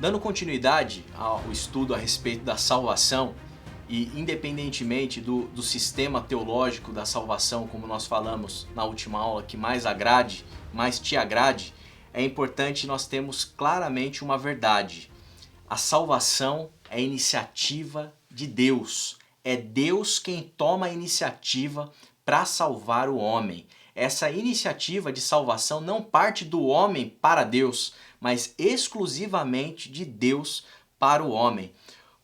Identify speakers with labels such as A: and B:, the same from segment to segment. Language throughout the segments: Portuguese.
A: Dando continuidade ao estudo a respeito da salvação, e independentemente do sistema teológico da salvação, como nós falamos na última aula, que mais agrade, mais te agrade, é importante nós termos claramente uma verdade. A salvação é iniciativa de Deus. É Deus quem toma a iniciativa para salvar o homem. Essa iniciativa de salvação não parte do homem para Deus, mas exclusivamente de Deus para o homem.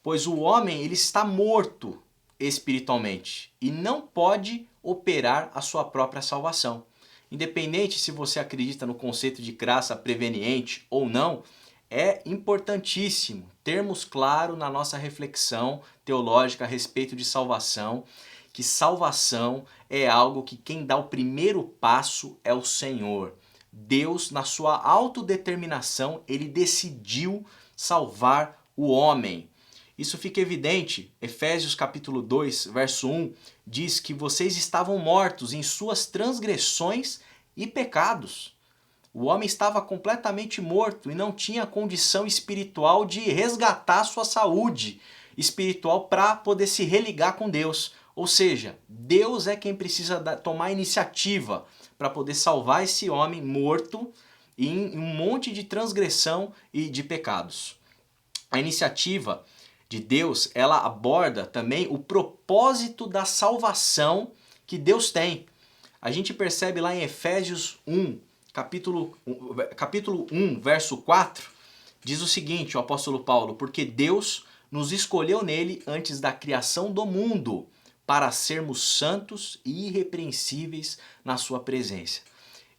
A: Pois o homem ele está morto espiritualmente e não pode operar a sua própria salvação. Independente se você acredita no conceito de graça preveniente ou não, é importantíssimo termos claro na nossa reflexão teológica a respeito de salvação, que salvação é algo que quem dá o primeiro passo é o Senhor. Deus, na sua autodeterminação, ele decidiu salvar o homem. Isso fica evidente. Efésios capítulo 2, verso 1, diz que vocês estavam mortos em suas transgressões e pecados. O homem estava completamente morto e não tinha condição espiritual de resgatar sua saúde espiritual para poder se religar com Deus. Ou seja, Deus é quem precisa tomar a iniciativa para poder salvar esse homem morto em um monte de transgressão e de pecados. A iniciativa de Deus, ela aborda também o propósito da salvação que Deus tem. A gente percebe lá em Efésios 1, capítulo 1, verso 4, diz o seguinte, o apóstolo Paulo: porque Deus nos escolheu nele antes da criação do mundo, para sermos santos e irrepreensíveis na sua presença.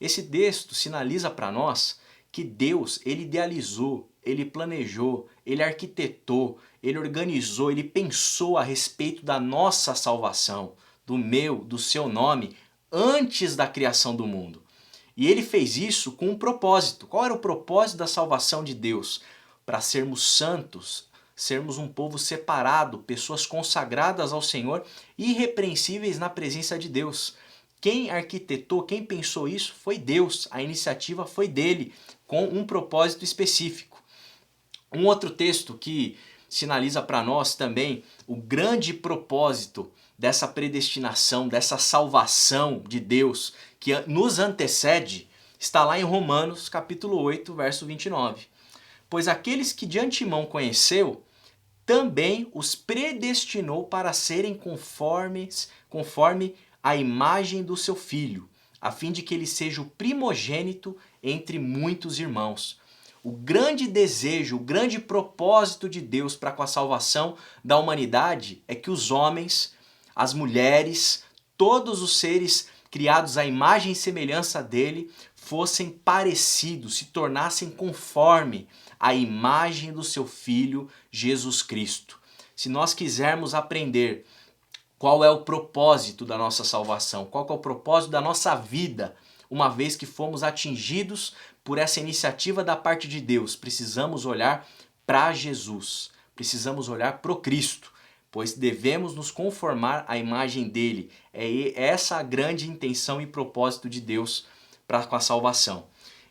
A: Esse texto sinaliza para nós que Deus, ele idealizou, ele planejou, ele arquitetou, ele organizou, ele pensou a respeito da nossa salvação, do meu, do seu nome, antes da criação do mundo. E ele fez isso com um propósito. Qual era o propósito da salvação de Deus? Para sermos santos, sermos um povo separado, pessoas consagradas ao Senhor, irrepreensíveis na presença de Deus. Quem arquitetou, quem pensou isso foi Deus. A iniciativa foi dele, com um propósito específico. Um outro texto que sinaliza para nós também o grande propósito dessa predestinação, dessa salvação de Deus que nos antecede, está lá em Romanos capítulo 8, verso 29. Pois aqueles que de antemão conheceu, também os predestinou para serem conforme a imagem do seu Filho, a fim de que ele seja o primogênito entre muitos irmãos. O grande desejo, o grande propósito de Deus para com a salvação da humanidade é que os homens, as mulheres, todos os seres criados à imagem e semelhança dele fossem parecidos, se tornassem conforme a imagem do seu Filho Jesus Cristo. Se nós quisermos aprender qual é o propósito da nossa salvação, qual é o propósito da nossa vida, uma vez que fomos atingidos por essa iniciativa da parte de Deus, precisamos olhar para Jesus, precisamos olhar para o Cristo, pois devemos nos conformar à imagem dele. É essa a grande intenção e propósito de Deus para com a salvação.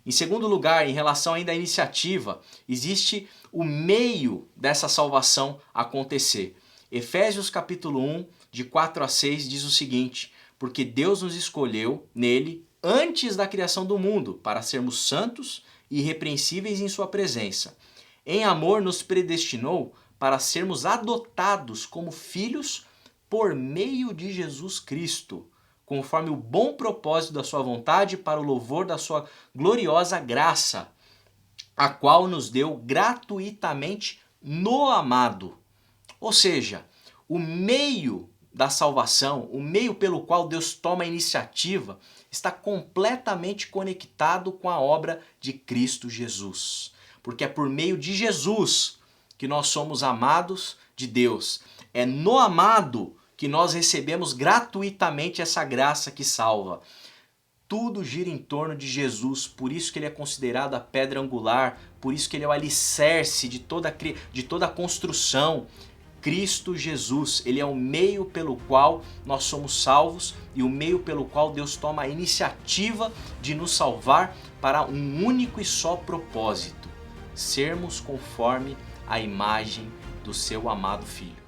A: Em segundo lugar, em relação ainda à iniciativa, existe o meio dessa salvação acontecer. Efésios capítulo 1, de 4 a 6, diz o seguinte: porque Deus nos escolheu nele antes da criação do mundo, para sermos santos e irrepreensíveis em sua presença. Em amor nos predestinou para sermos adotados como filhos por meio de Jesus Cristo, conforme o bom propósito da sua vontade, para o louvor da sua gloriosa graça, a qual nos deu gratuitamente no amado. Ou seja, o meio da salvação, o meio pelo qual Deus toma a iniciativa, está completamente conectado com a obra de Cristo Jesus. Porque é por meio de Jesus que nós somos amados de Deus. É no amado que nós recebemos gratuitamente essa graça que salva. Tudo gira em torno de Jesus, por isso que ele é considerado a pedra angular, por isso que ele é o alicerce de toda a construção. Cristo Jesus, ele é o meio pelo qual nós somos salvos e o meio pelo qual Deus toma a iniciativa de nos salvar para um único e só propósito: sermos conforme a imagem do seu amado Filho.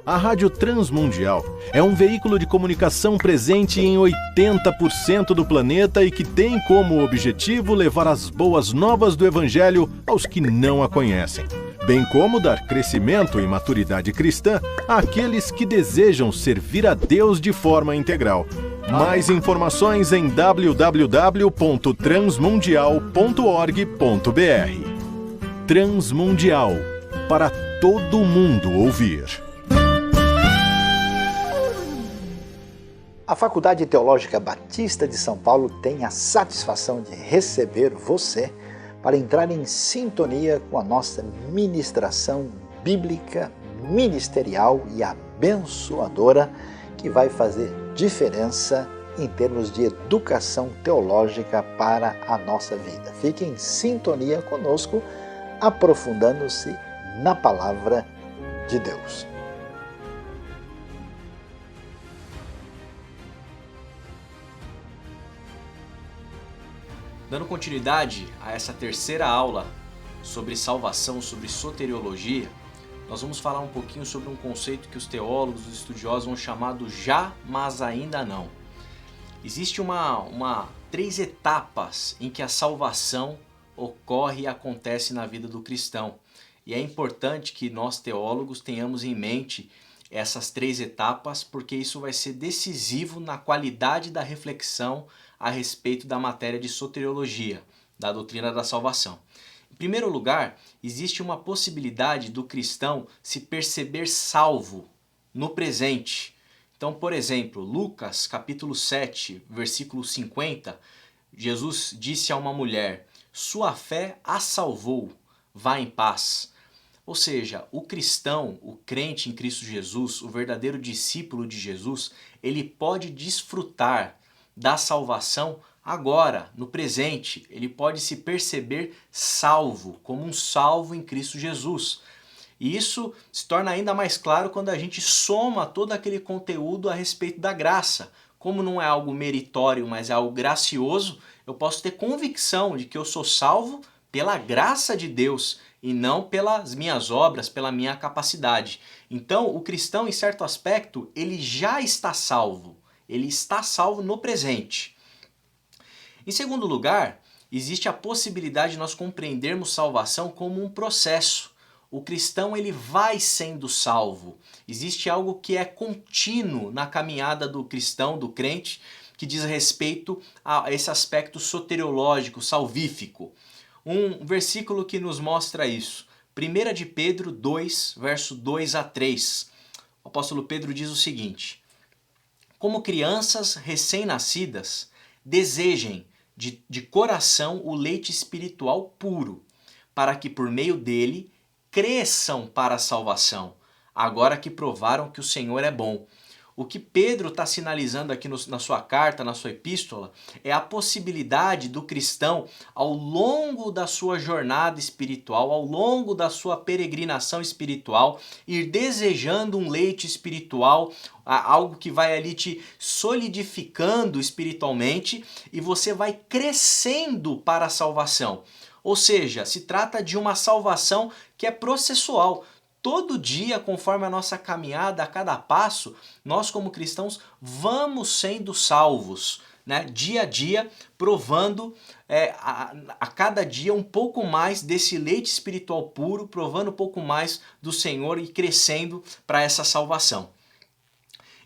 B: A Rádio Transmundial é um veículo de comunicação presente em 80% do planeta e que tem como objetivo levar as boas novas do Evangelho aos que não a conhecem, bem como dar crescimento e maturidade cristã àqueles que desejam servir a Deus de forma integral. Mais informações em www.transmundial.org.br. Transmundial, para todo mundo ouvir.
C: A Faculdade Teológica Batista de São Paulo tem a satisfação de receber você para entrar em sintonia com a nossa ministração bíblica, ministerial e abençoadora, que vai fazer diferença em termos de educação teológica para a nossa vida. Fique em sintonia conosco, aprofundando-se na Palavra de Deus.
A: Dando continuidade a essa terceira aula sobre salvação, sobre soteriologia, nós vamos falar um pouquinho sobre um conceito que os teólogos, os estudiosos vão chamar do já, mas ainda não. Existe três etapas em que a salvação ocorre e acontece na vida do cristão. E é importante que nós teólogos tenhamos em mente essas três etapas, porque isso vai ser decisivo na qualidade da reflexão a respeito da matéria de soteriologia, da doutrina da salvação. Em primeiro lugar, existe uma possibilidade do cristão se perceber salvo no presente. Então, por exemplo, Lucas capítulo 7, versículo 50, Jesus disse a uma mulher: "Sua fé a salvou, vá em paz." Ou seja, o cristão, o crente em Cristo Jesus, o verdadeiro discípulo de Jesus, ele pode desfrutar da salvação agora, no presente. Ele pode se perceber salvo, como um salvo em Cristo Jesus. E isso se torna ainda mais claro quando a gente soma todo aquele conteúdo a respeito da graça. Como não é algo meritório, mas é algo gracioso, eu posso ter convicção de que eu sou salvo pela graça de Deus e não pelas minhas obras, pela minha capacidade. Então, o cristão, em certo aspecto, ele já está salvo. Ele está salvo no presente. Em segundo lugar, existe a possibilidade de nós compreendermos salvação como um processo. O cristão ele vai sendo salvo. Existe algo que é contínuo na caminhada do cristão, do crente, que diz respeito a esse aspecto soteriológico, salvífico. Um versículo que nos mostra isso. 1 de Pedro 2, verso 2 a 3. O apóstolo Pedro diz o seguinte: "Como crianças recém-nascidas, desejem de coração o leite espiritual puro, para que por meio dele cresçam para a salvação, agora que provaram que o Senhor é bom." O que Pedro está sinalizando aqui na sua carta, na sua epístola, é a possibilidade do cristão, ao longo da sua jornada espiritual, ao longo da sua peregrinação espiritual, ir desejando um leite espiritual, algo que vai ali te solidificando espiritualmente, e você vai crescendo para a salvação. Ou seja, se trata de uma salvação que é processual. Todo dia, conforme a nossa caminhada, a cada passo, nós como cristãos vamos sendo salvos, né? Dia a dia, provando a cada dia um pouco mais desse leite espiritual puro, provando um pouco mais do Senhor e crescendo para essa salvação.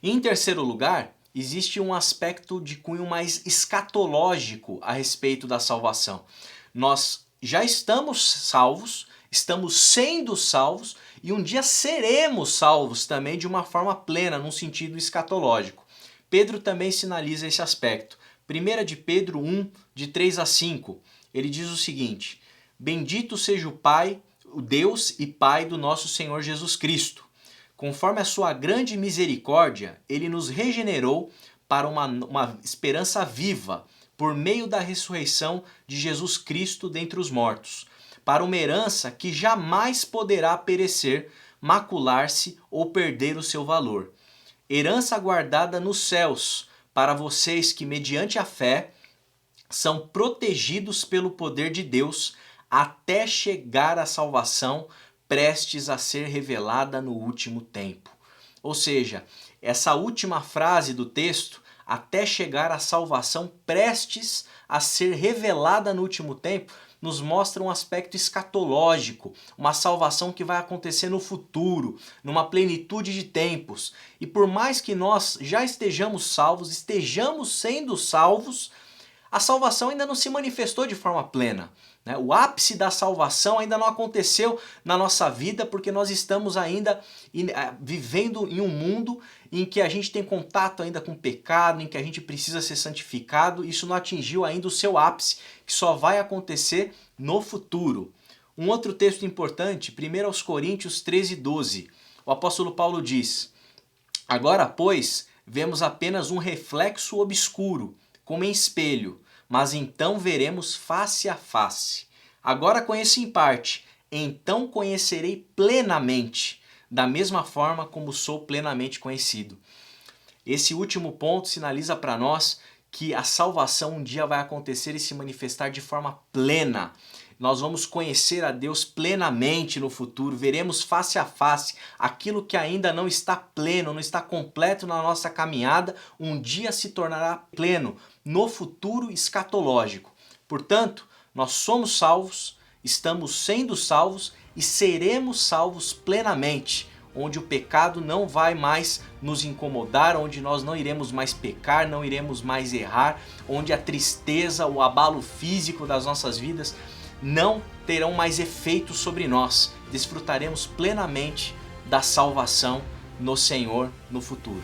A: Em terceiro lugar, existe um aspecto de cunho mais escatológico a respeito da salvação. Nós já estamos salvos, estamos sendo salvos e um dia seremos salvos também de uma forma plena, num sentido escatológico. Pedro também sinaliza esse aspecto. 1 de Pedro 1, de 3 a 5, ele diz o seguinte: "Bendito seja o Pai, o Deus e Pai do nosso Senhor Jesus Cristo. Conforme a sua grande misericórdia, ele nos regenerou para uma esperança viva, por meio da ressurreição de Jesus Cristo dentre os mortos, para uma herança que jamais poderá perecer, macular-se ou perder o seu valor. Herança guardada nos céus, para vocês que, mediante a fé, são protegidos pelo poder de Deus até chegar a salvação prestes a ser revelada no último tempo. Ou seja, essa última frase do texto, até chegar a salvação prestes a ser revelada no último tempo, nos mostra um aspecto escatológico, uma salvação que vai acontecer no futuro, numa plenitude de tempos. E por mais que nós já estejamos salvos, estejamos sendo salvos, a salvação ainda não se manifestou de forma plena. O ápice da salvação ainda não aconteceu na nossa vida, porque nós estamos ainda vivendo em um mundo em que a gente tem contato ainda com o pecado, em que a gente precisa ser santificado. Isso não atingiu ainda o seu ápice, que só vai acontecer no futuro. Um outro texto importante, 1 Coríntios 13:12. O apóstolo Paulo diz: agora, pois, vemos apenas um reflexo obscuro, como em espelho, mas então veremos face a face. Agora conheço em parte, então conhecerei plenamente, da mesma forma como sou plenamente conhecido. Esse último ponto sinaliza para nós que a salvação um dia vai acontecer e se manifestar de forma plena. Nós vamos conhecer a Deus plenamente no futuro, veremos face a face aquilo que ainda não está pleno, não está completo na nossa caminhada, um dia se tornará pleno no futuro escatológico. Portanto, nós somos salvos, estamos sendo salvos e seremos salvos plenamente, onde o pecado não vai mais nos incomodar, onde nós não iremos mais pecar, não iremos mais errar, onde a tristeza, o abalo físico das nossas vidas não terão mais efeito sobre nós. Desfrutaremos plenamente da salvação no Senhor no futuro.